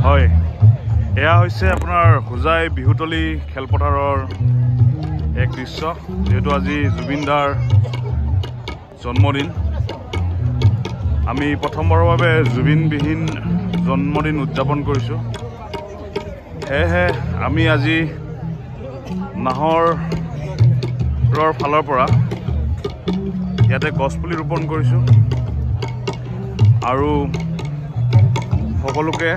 হয়, এয়া হৈছে আপোনাৰ হোজাই বিহুতলী খেলপথাৰৰ এক দৃশ্য। যেহেতু আজি জুবিন দাৰ জন্মদিন, আমি প্ৰথমবাৰৰ বাবে জুবিনবিহীন জন্মদিন উদযাপন কৰিছোঁ। সেয়েহে আমি আজি নাহৰৰ ফালৰ পৰা ইয়াতে গছপুলি ৰোপণ কৰিছোঁ আৰু সকলোকে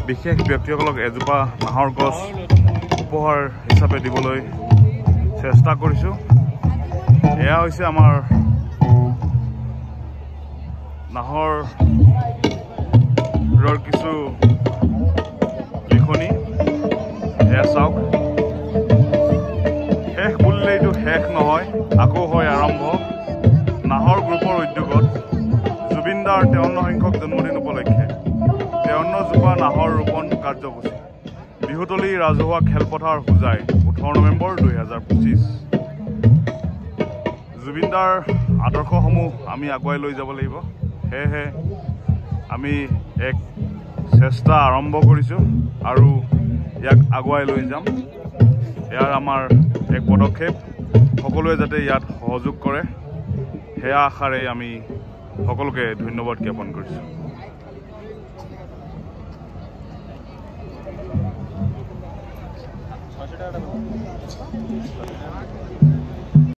বিশেষ ব্যক্তিসকলক এজোপা নাহৰ গছ উপহাৰ হিচাপে দিবলৈ চেষ্টা কৰিছোঁ। এয়া হৈছে আমাৰ নাহৰৰ কিছু লিখনি। এয়া চাওক, শেষ বুলিলেইটো শেষ নহয়, আকৌ হয় আৰম্ভ। নাহৰ গ্ৰুপৰ উদ্যোগত জুবিন দাৰ 53 সংখ্যক জন্মদিন উপলক্ষে 53 জোপা নাহৰ ৰোপণ কাৰ্যসূচী। বিহুতলী ৰাজহুৱা খেলপথাৰ হোজাই 18 নৱেম্বৰ 2025। জুবিন দাৰ আদৰ্শসমূহ আমি আগুৱাই লৈ যাব লাগিব। সেয়েহে আমি এক চেষ্টা আৰম্ভ কৰিছোঁ আৰু ইয়াক আগুৱাই লৈ যাম। ইয়াৰ আমাৰ এক পদক্ষেপ, সকলোৱে যাতে ইয়াত সহযোগ কৰে, সেয়া আশাৰে আমি সকলোকে ধন্যবাদ জ্ঞাপন কৰিছোঁ।